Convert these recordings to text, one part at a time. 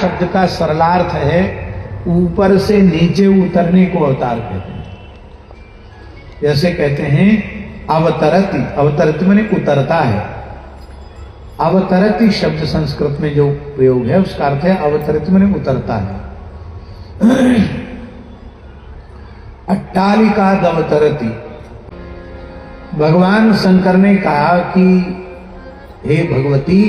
शब्द का सरलार्थ है ऊपर से नीचे उतरने को अवतार कहते हैं। जैसे कहते हैं अवतरति, अवतरति माने उतरता है। अवतरति शब्द संस्कृत में जो प्रयोग है उसका अर्थ है अवतरति माने उतरता है। अट्टालिका दवतरति, भगवान शंकर ने कहा कि हे भगवती,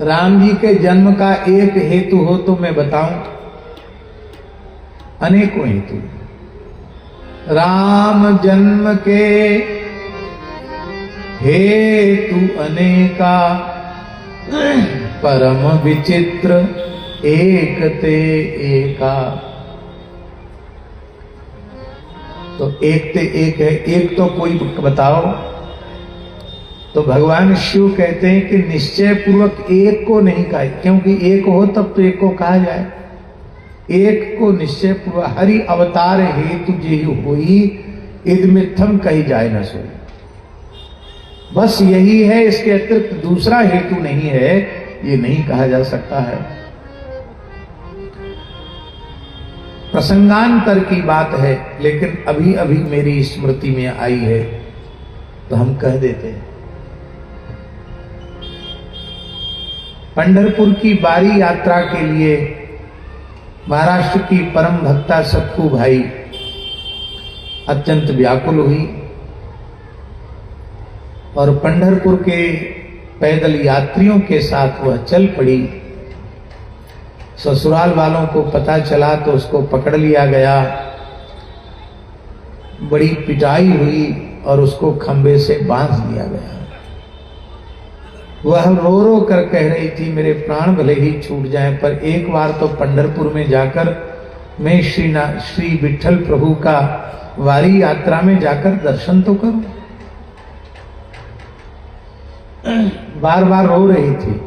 राम जी के जन्म का एक हेतु हो तो मैं बताऊं, अनेकों हेतु। राम जन्म के हेतु अनेका, परम विचित्र एक ते एका। तो एक ते एक है, एक तो कोई बताओ। तो भगवान शिव कहते हैं कि निश्चय पूर्वक एक को नहीं कहा, क्योंकि एक हो तब तो एक को कहा जाए। एक को निश्चय पूर्वक हरि अवतार हेतु जेहि होई, इदमित्थम कही जाए न सोई। बस यही है, इसके अतिरिक्त दूसरा हेतु नहीं है, ये नहीं कहा जा सकता है। प्रसंगांतर की बात है, लेकिन अभी अभी मेरी स्मृति में आई है तो हम कह देते हैं। पंढरपुर की बारी यात्रा के लिए महाराष्ट्र की परम भक्ता सखू भाई अत्यंत व्याकुल हुई और पंढरपुर के पैदल यात्रियों के साथ वह चल पड़ी। ससुराल वालों को पता चला तो उसको पकड़ लिया गया, बड़ी पिटाई हुई और उसको खंबे से बांध दिया गया। वह रो रो कर कह रही थी मेरे प्राण भले ही छूट जाएं, पर एक बार तो पंढरपुर में जाकर मैं श्री विठ्ठल प्रभु का वारी यात्रा में जाकर दर्शन तो करूं। बार बार रो रही थी।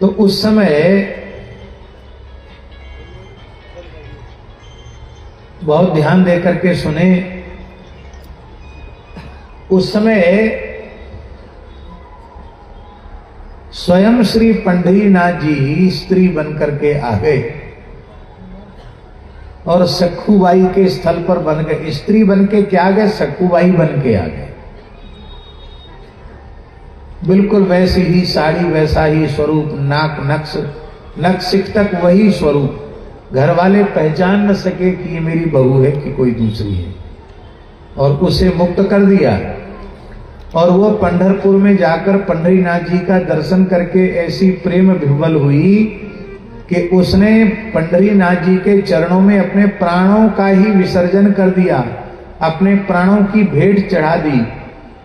तो उस समय बहुत ध्यान दे करके सुने, उस समय स्वयं श्री पंढरीनाथ जी स्त्री बनकर के आ गए और सखूबाई के स्थल पर बन गए। स्त्री बन के क्या गए, सखूबाई बन के आ गए। बिल्कुल वैसी ही साड़ी, वैसा ही स्वरूप, नाक नक्शिक तक वही स्वरूप। घर वाले पहचान न सके कि ये मेरी बहू है कि कोई दूसरी है, और उसे मुक्त कर दिया। और वो पंढरपुर में जाकर पंढरीनाथ जी का दर्शन करके ऐसी प्रेम विह्वल हुई कि उसने पंढरीनाथ जी के चरणों में अपने प्राणों का ही विसर्जन कर दिया, अपने प्राणों की भेंट चढ़ा दी।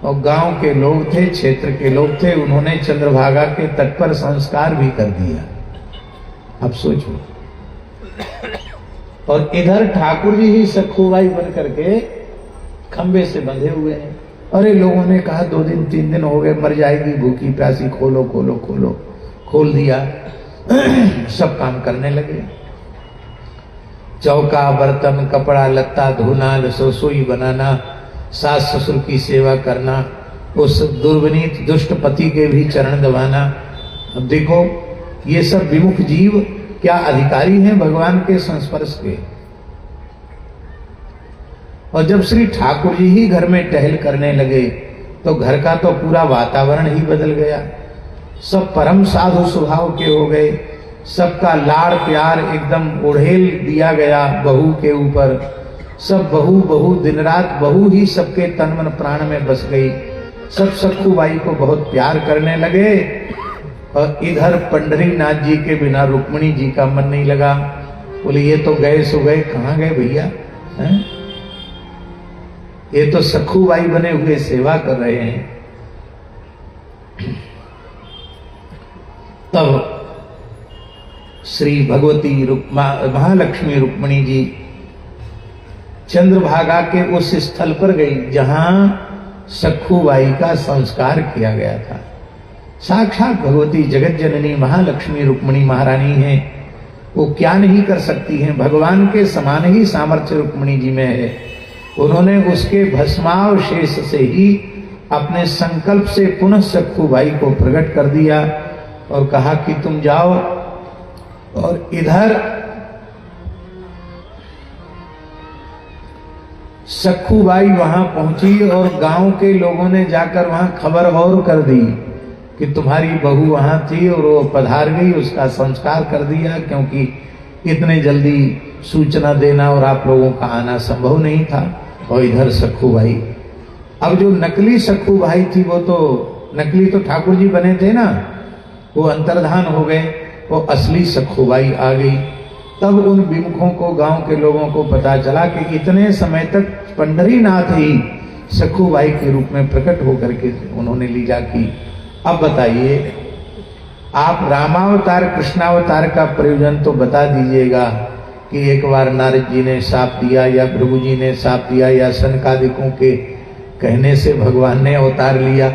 और गांव के लोग थे, क्षेत्र के लोग थे, उन्होंने चंद्रभागा के तट पर संस्कार भी कर दिया। अब सोचो। और इधर ठाकुर जी ही सखूबाई बन करके खंबे से बंधे हुए हैं। अरे लोगों ने कहा 2 दिन 3 दिन हो गए, मर जाएगी भूखी प्यासी, खोलो खोलो खोलो। खोल दिया। सब काम करने लगे, चौका बर्तन कपड़ा लत्ता धोना, रसोई बनाना, सास ससुर की सेवा करना, उस दुर्विनीत दुष्ट पति के भी चरण दबाना। अब देखो ये सब विमुख जीव क्या अधिकारी हैं भगवान के संस्पर्श के। और जब श्री ठाकुर जी ही घर में टहल करने लगे तो घर का तो पूरा वातावरण ही बदल गया। सब परम साधु स्वभाव के हो गए, सबका लाड़ प्यार एकदम उड़ेल दिया गया बहू के ऊपर। सब बहू बहू, दिन रात बहू ही सबके तन मन प्राण में बस गई। सब सखूबाई को बहुत प्यार करने लगे। और इधर पंढरीनाथ जी के बिना रुक्मिणी जी का मन नहीं लगा। बोले ये तो गए सो गए, कहाँ गए भैया, ये तो सखूबाई बने हुए सेवा कर रहे हैं। तब श्री भगवती महालक्ष्मी रुक्मिणी जी चंद्रभागा के उस स्थल पर गई जहां सखूबाई का संस्कार किया गया था। साक्षात भगवती जगत जननी महालक्ष्मी रुक्मिणी महारानी हैं, वो क्या नहीं कर सकती हैं। भगवान के समान ही सामर्थ्य रुक्मिणी जी में है। उन्होंने उसके भस्मावशेष से ही अपने संकल्प से पुनः सखूबाई को प्रकट कर दिया और कहा कि तुम जाओ और इधर सखूबाई वहां पहुंची और गांव के लोगों ने जाकर वहां खबर और कर दी कि तुम्हारी बहू वहां थी और वो पधार गई, उसका संस्कार कर दिया, क्योंकि इतने जल्दी सूचना देना और आप लोगों का आना संभव नहीं था। और इधर सखूबाई, अब जो नकली सखूबाई थी वो तो नकली तो ठाकुर जी बने थे ना, वो अंतर्धान हो गए, वो असली सखूबाई आ गई। तब उन विमुखों को, गांव के लोगों को पता चला कि इतने समय तक पंढरीनाथ ही सखूबाई के रूप में प्रकट होकर के उन्होंने लीला की। अब बताइए, आप रामावतार कृष्णावतार का प्रयोजन तो बता दीजिएगा कि एक बार नारद जी ने साप दिया या भृगु जी ने साप दिया या सनकादिकों के कहने से भगवान ने अवतार लिया,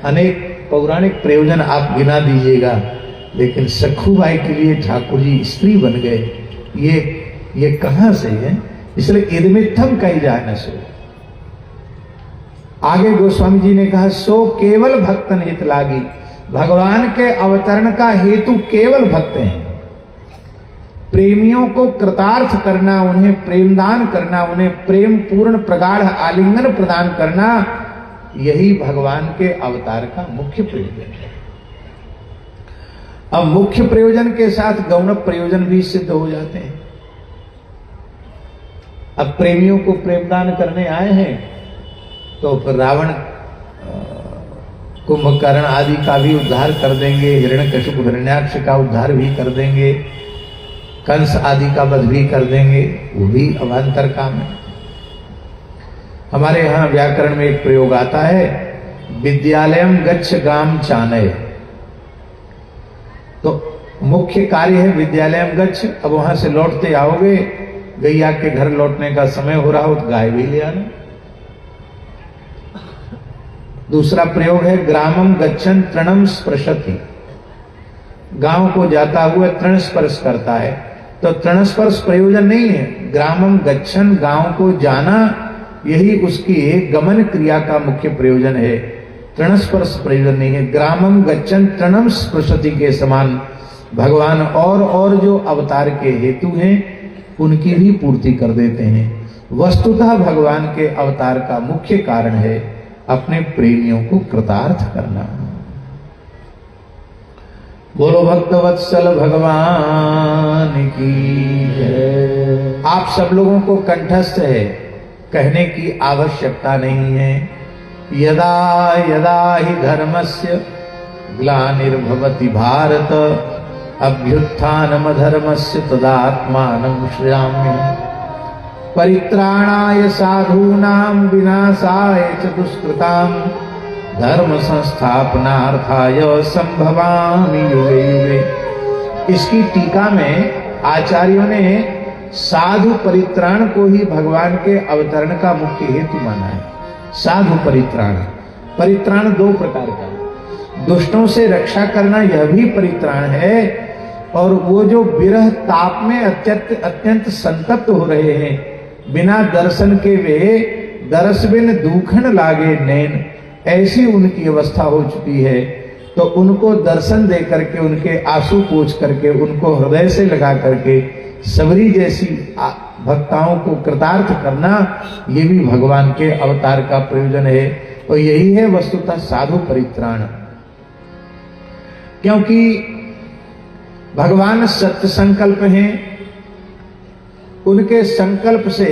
अनेक पौराणिक प्रयोजन आप गिना दीजिएगा, लेकिन सखूबाई के लिए ठाकुर जी स्त्री बन गए, ये कहां से है? इसलिए इदमित्थम कही जाए न सो। आगे गोस्वामी जी ने कहा, सो केवल भक्तन हित लागी, भगवान के अवतरण का हेतु केवल भक्त हैं। प्रेमियों को कृतार्थ करना, उन्हें प्रेमदान करना, उन्हें प्रेम पूर्ण प्रगाढ़ आलिंगन प्रदान करना, यही भगवान के अवतार का मुख्य प्रयोजन है। अब मुख्य प्रयोजन के साथ गौण प्रयोजन भी सिद्ध हो जाते हैं। अब प्रेमियों को प्रेमदान करने आए हैं तो फिर रावण कुंभकर्ण आदि का भी उद्धार कर देंगे, हिरण्यकशिप हिरण्याक्ष का उद्धार भी कर देंगे, कंस आदि का वध भी कर देंगे, वो भी अवान्तर काम है। हमारे यहां व्याकरण में एक प्रयोग आता है, विद्यालयम गच्छ गाम चानय। तो मुख्य कार्य है विद्यालयम गच्छ, अब वहां से लौटते आओगे, गैया के घर लौटने का समय हो रहा हो तो गाय भी ले आना। दूसरा प्रयोग है ग्रामम गच्छन तृणम स्पृशति, गांव को जाता हुआ तृण स्पर्श करता है, तो तृण स्पर्श प्रयोजन नहीं है। ग्रामम गच्छन, गांव को जाना, यही उसकी गमन क्रिया का मुख्य प्रयोजन है, तृण स्पर्श प्रयोजन नहीं है। ग्रामम गच्छन तृणम स्पृशति के समान भगवान और जो अवतार के हेतु हैं उनकी भी पूर्ति कर देते हैं। वस्तुतः भगवान के अवतार का मुख्य कारण है अपने प्रेमियों को कृतार्थ करना। बोलो भक्तवत्सल भगवान की जय। आप सब लोगों को कंठस्थ है, कहने की आवश्यकता नहीं है। यदा यदा हि धर्मस्य ग्लानिर्भवति भारत अभ्युत्थानमधर्मस्य तदात्मानं श्रयाम्यहम्। परित्राणाय साधूनां विनाशाय च दुष्कृतां धर्म संस्थापनार्थाय संभवामि युगे युगे। इसकी टीका में आचार्यों ने साधु परित्राण को ही भगवान के अवतरण का मुख्य हेतु माना है। साधु परित्राण, परित्राण दो प्रकार का, दुष्टों से रक्षा करना यह भी परित्राण है, और वो जो विरह ताप में अत्यंत संतप्त हो रहे हैं, बिना दर्शन के वे दरस बिन दूखन लागे नैन, ऐसी उनकी अवस्था हो चुकी है, तो उनको दर्शन दे करके, उनके आंसू पोंछ करके, उनको हृदय से लगा करके सबरी जैसी भक्ताओं को कृतार्थ करना, ये भी भगवान के अवतार का प्रयोजन है। और यही है वस्तुतः साधु परित्राण, क्योंकि भगवान सत्य संकल्प हैं, उनके संकल्प से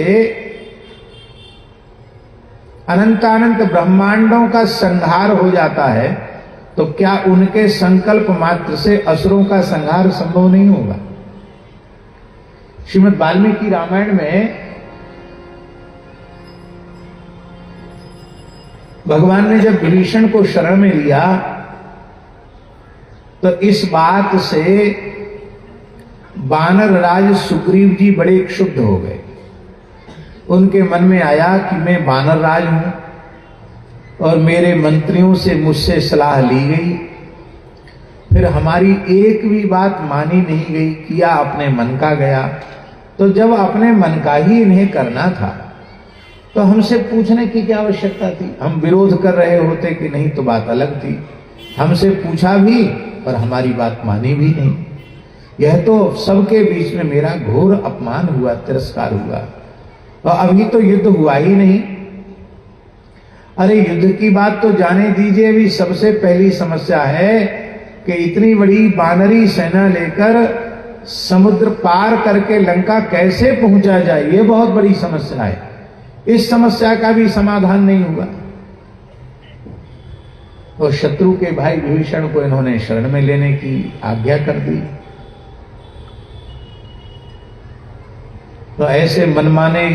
अनंतानंत ब्रह्मांडों का संहार हो जाता है, तो क्या उनके संकल्प मात्र से असुरों का संहार संभव नहीं होगा? श्रीमद् वाल्मीकि रामायण में भगवान ने जब विभीषण को शरण में लिया तो इस बात से वानर राज सुग्रीव जी बड़े क्षुब्ध हो गए। उनके मन में आया कि मैं वानर राज हूं और मेरे मंत्रियों से मुझसे सलाह ली गई, फिर हमारी एक भी बात मानी नहीं गई, किया अपने मन का गया। तो जब अपने मन का ही इन्हें करना था तो हमसे पूछने की क्या आवश्यकता थी? हम विरोध कर रहे होते कि नहीं तो बात अलग थी। हमसे पूछा भी पर हमारी बात मानी भी नहीं। यह तो सबके बीच में मेरा घोर अपमान हुआ, तिरस्कार हुआ, और अभी तो युद्ध हुआ ही नहीं। अरे युद्ध की बात तो जाने दीजिए, अभी सबसे पहली समस्या है कि इतनी बड़ी बानरी सेना लेकर समुद्र पार करके लंका कैसे पहुंचा जाए, ये बहुत बड़ी समस्या है। इस समस्या का भी समाधान नहीं हुआ। और शत्रु के भाई विभीषण को इन्होंने शरण में लेने की आज्ञा कर दी। तो ऐसे मनमाने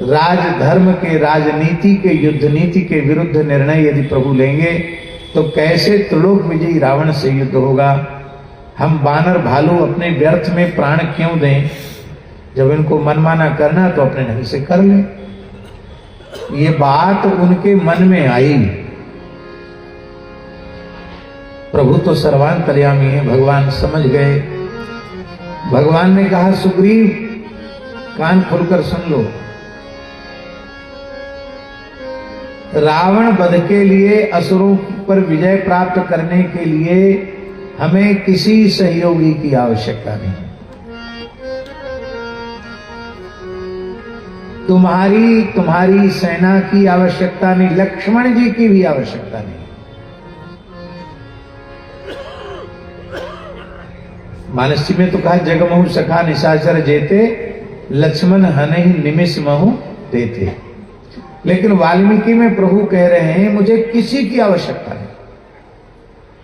राजधर्म के, राजनीति के, युद्ध नीति के विरुद्ध निर्णय यदि प्रभु लेंगे तो कैसे त्रिलोक विजयी रावण से युद्ध होगा। हम बानर भालू अपने व्यर्थ में प्राण क्यों दें? जब इनको मनमाना करना तो अपने ढंग से कर लें। ये बात उनके मन में आई। प्रभु तो सर्वांतर्यामी है, भगवान समझ गए। भगवान ने कहा, सुग्रीव कान खोलकर सुन लो, रावण वध के लिए, असुरों पर विजय प्राप्त करने के लिए हमें किसी सहयोगी की आवश्यकता नहीं। तुम्हारी सेना की आवश्यकता नहीं, लक्ष्मण जी की भी आवश्यकता नहीं। मानसी में तो कहा, जगमहु सखा निशाचर जेते, लक्ष्मण हनहि निमिष महु देते। लेकिन वाल्मीकि में प्रभु कह रहे हैं, मुझे किसी की आवश्यकता नहीं।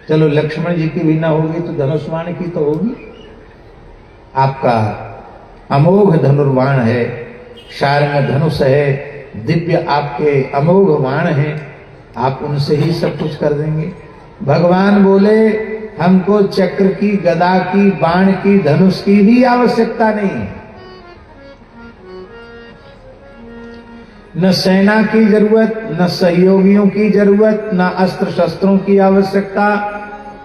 चलो लक्ष्मण जी की भी ना होगी तो धनुष्वाण की तो होगी। आपका अमोघ धनुर्वाण है, शारंग धनुष है, दिव्य आपके अमोघ वाण है, आप उनसे ही सब कुछ कर देंगे। भगवान बोले, हमको चक्र की, गदा की, बाण की, धनुष की भी आवश्यकता नहीं। न सेना की जरूरत, न सहयोगियों की जरूरत, न अस्त्र शस्त्रों की आवश्यकता।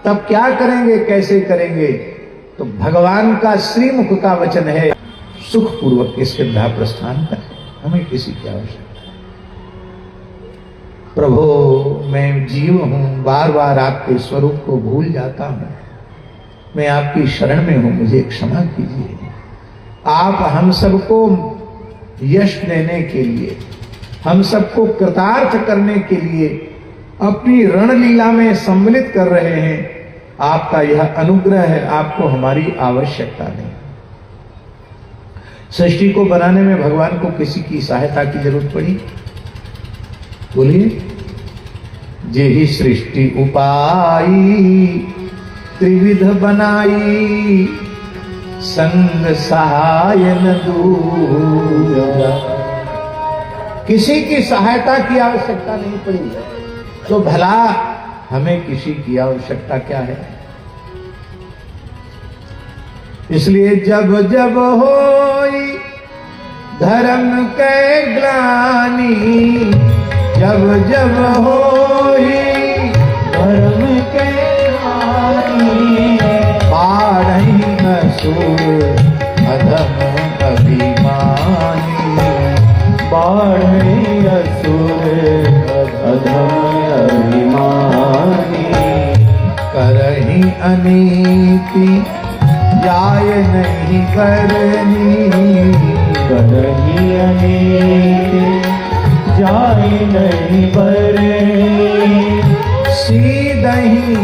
तब क्या करेंगे, कैसे करेंगे? तो भगवान का श्रीमुख का वचन है, सुखपूर्वक इसके प्रस्थान करें, हमें किसी की आवश्यकता। प्रभु मैं जीव हूं, बार बार आपके स्वरूप को भूल जाता हूं, मैं आपकी शरण में हूं, मुझे क्षमा कीजिए। आप हम सबको यश देने के लिए, हम सबको कृतार्थ करने के लिए अपनी रणलीला में सम्मिलित कर रहे हैं। आपका यह अनुग्रह है, आपको हमारी आवश्यकता नहीं। सृष्टि को बनाने में भगवान को किसी की सहायता की जरूरत पड़ी? बोलिए, जेहि सृष्टि उपाई, त्रिविध बनाई, संग सहाय न दूजा। किसी की सहायता की आवश्यकता नहीं पड़ी, तो भला हमें किसी की आवश्यकता क्या है? इसलिए जब जब होई धर्म के ग्लानि, जब जब होई धर्म के ग्लानि, बाढ़ई असुर अधम अभिमानी, बाढ़ई असुर अधम अभिमानी, करही अनीति जाय नहीं करनी, करही अनीति जाय नहीं करनी, सीधहि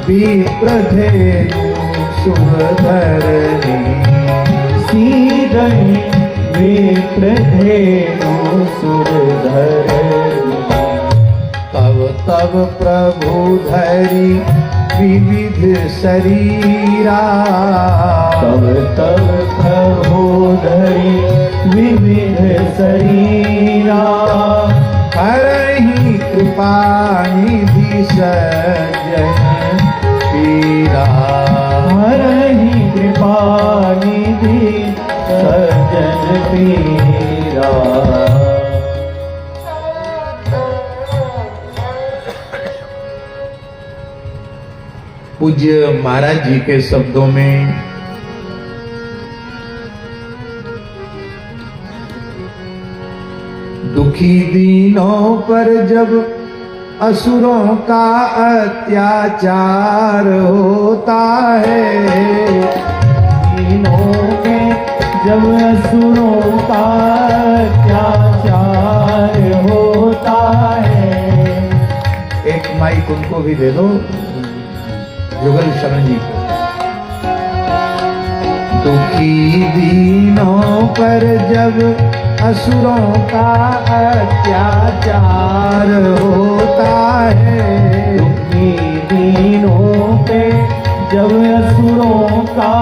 विप्रधेनु सुरधरनी, सीधहि विप्रधेनु सुरधरनी। तब तब प्रभु धरी विविध शरीरा, तब तब प्रभु धरी विविध शरीरा, करहि कृपा निधि सज्जन पीरा, करहि कृपा निधि सज्जन पीरा। पूज्य महाराज जी के शब्दों में दुखी दीनों पर जब असुरों का अत्याचार होता है। दीनों पे जब असुरों का अत्याचार होता है। एक माइक उनको भी दे दो, जुगल शरण जी को। दुखी दीनों पर जब असुरों का अत्याचार होता है। दुखी दीनों पे जब असुरों का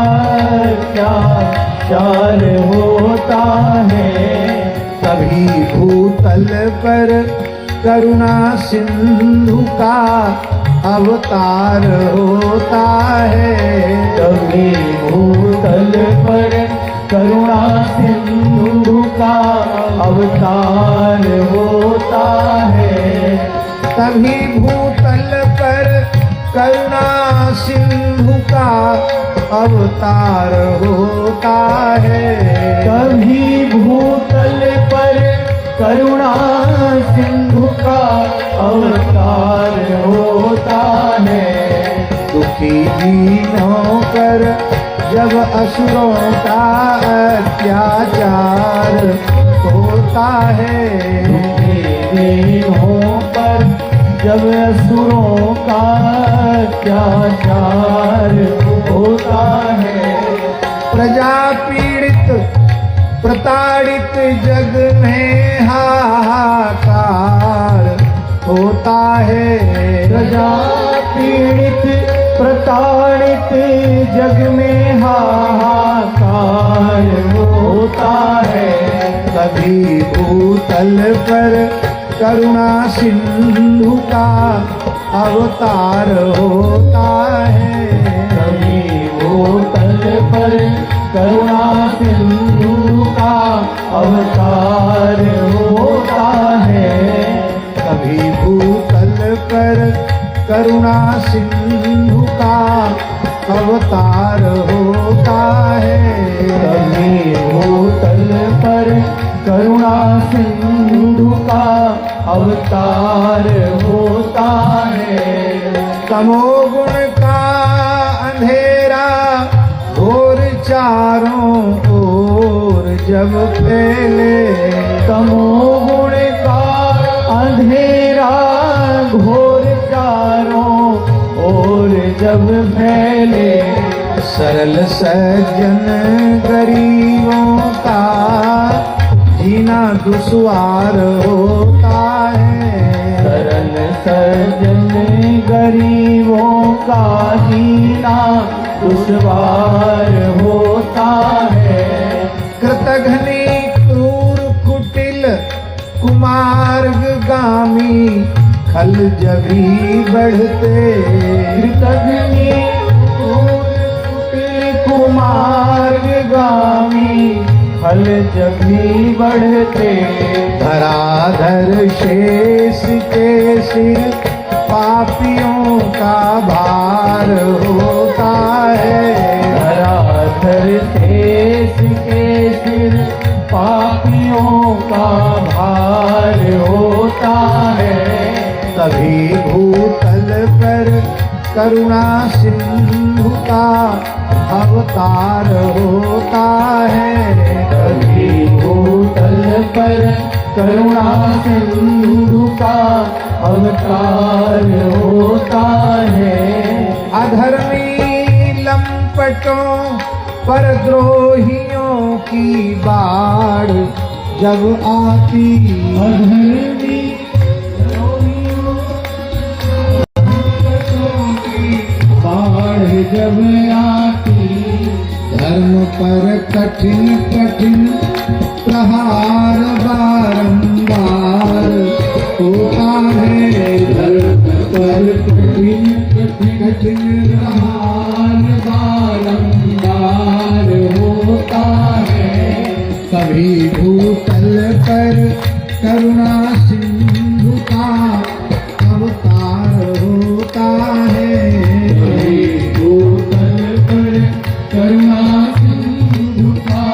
अत्याचार होता है। तभी भूतल पर करुणा सिंधु का अवतार होता है। तभी भूतल पर करुणा सिंधु का अवतार होता है। तभी भूतल पर करुणा सिंधु का अवतार होता है। तभी भूतल पर करुणा सिंधु का अवतार होता है। दुखी दीनों पर जब असुरों का अत्याचार होता है। दीनों पर जब असुरों का अत्याचार होता है। प्रजा पीड़ित प्रताड़ित जग में हाहाकार होता है। प्रजा पीड़ित प्रताड़ित जग में हाहाकार होता है। तभी भूतल पर करुणा सिंधु का अवतार होता है। तभी भूतल पर करुणा सिंधु का अवतार होता है। तभी भूतल पर करुणा सिंधु का अवतार होता है। तभी भूतल पर करुणा सिंधु का अवतार होता है। तमोगुण का अंधेरा घोर चारों ओर जब फैले। तमोगुण का अंधेरा घोर चारों ओर जब फैले। सरल सज्जन गरीबों का जीना दुश्वार होता है। सरल सज्जन गरीबों का जीना दुश्वार होता है। कृतघ्नि क्रूर कुटिल कुमार्गामी खल जभी बढ़ते। कृतघ्नि क्रूर कुटिल कुमार्गामी फल जभी बढ़ते। धराधर शेष के सिर पापियों का भार होता है। धराधर शेष के सिर पापियों का भार होता है। तभी भूतल पर करुणा सिंधु का अवतार होता है। तभी भूतल पर करुणा सिंधु का अवतार होता है। अधर्मी लंपटों पर द्रोहियों की बाढ़ जब आती। अधर्मी बाढ़ जब आती। धर्म पर कठिन कठिन प्रहार बारंबार होता है। धर्म पर कठिन कठिन प्रहार बारंबार होता है। तभी भूतल पर करुणा सिंधु का अवतार होता है। तभी भूतल पर करुणा सिंधु का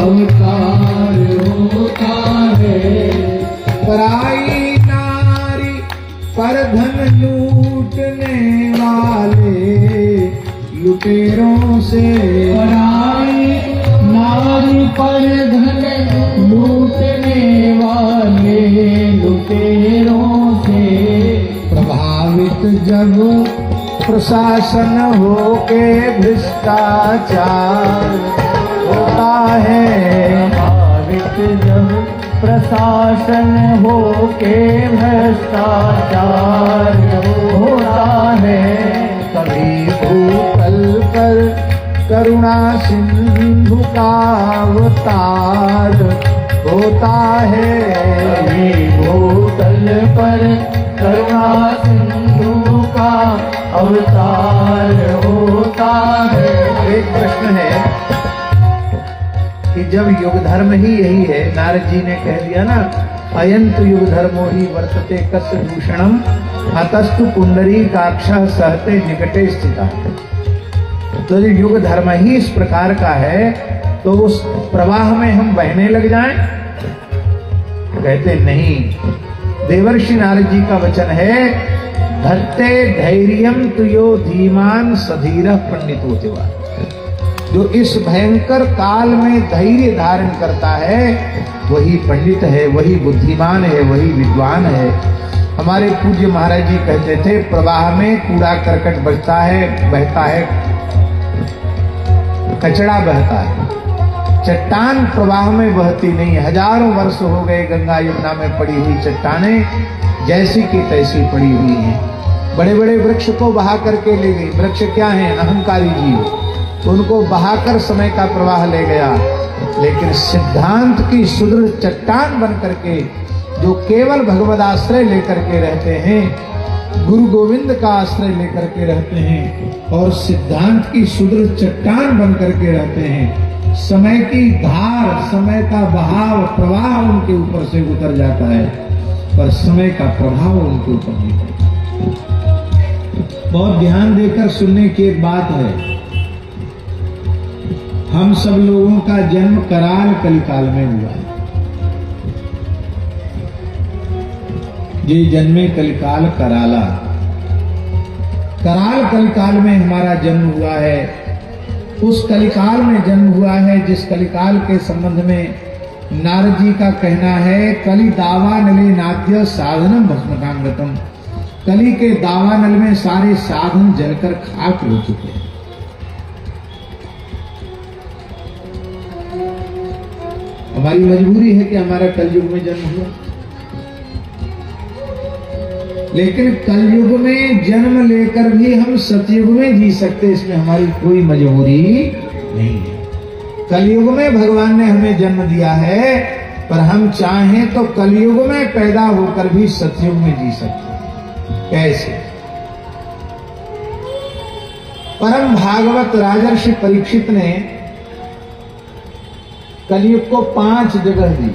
अवतार होता है। लुटेरों से, पराई नारी पर धन लूटने वाले लुटेरों से। प्रभावित जब प्रशासन हो के भ्रष्टाचार होता है, प्रभावित जब प्रशासन हो के भ्रष्टाचार होता है। कभी भूतल पर करुणा सिंधु का अवतार होता है, कभी भूतल पर करुणा सिंधु का अवतार होता है। एक प्रश्न है कि जब युग धर्म ही यही है, नारद जी ने कह दिया ना, अयंत युग धर्मो ही वर्तते कस्य दूषणम अतस्तु पुंडरी काक्षः सहते निकटे स्थिता। तो जो युग धर्म ही इस प्रकार का है तो उस प्रवाह में हम बहने लग जाएं? कहते नहीं। देवर्षि नारद जी का वचन है, धत्ते धैर्यम तुयो धीमान सधीरः पंडितो तिवा। जो इस भयंकर काल में धैर्य धारण करता है वही पंडित है, वही बुद्धिमान है, वही विद्वान है। हमारे पूज्य महाराज जी कहते थे, प्रवाह में कूड़ा करकट बहता है, कचरा बहता है, चट्टान प्रवाह में बहती नहीं। हजारों वर्ष हो गए गंगा यमुना में पड़ी हुई चट्टानें जैसी की तैसी पड़ी हुई हैं। बड़े बड़े वृक्ष को बहा करके ले गई। वृक्ष क्या है? अहंकारी जीव। उनको बहाकर समय का प्रवाह ले गया। लेकिन सिद्धांत की सुदृढ़ चट्टान बन करके जो केवल भगवद आश्रय लेकर के रहते हैं, गुरु गोविंद का आश्रय लेकर के रहते हैं और सिद्धांत की सुदृढ़ चट्टान बन करके रहते हैं, समय की धार, समय का बहाव, प्रवाह उनके ऊपर से उतर जाता है पर समय का प्रभाव उनके ऊपर नहीं पड़ता। बहुत ध्यान देकर सुनने की एक बात है, हम सब लोगों का जन्म कराल कलिकाल में हुआ है। ये जन्मे कलिकाल कराला, कराल कलिकाल में हमारा जन्म हुआ है। उस कलिकाल में जन्म हुआ है जिस कलिकाल के संबंध में नारद जी का कहना है, कली दावानले नाद्य साधनम भस्मकांगतम। कली के दावानल में सारे साधन जलकर खाक हो चुके हैं। हमारी मजबूरी है कि हमारा कलयुग में जन्म हुआ, लेकिन कलयुग में जन्म लेकर भी हम सतयुग में जी सकते, इसमें हमारी कोई मजबूरी नहीं है। कलयुग में भगवान ने हमें जन्म दिया है, पर हम चाहें तो कलयुग में पैदा होकर भी सतयुग में जी सकते हैं। कैसे? परम भागवत राजर्षि परीक्षित ने कलयुग को 5 जगह दी।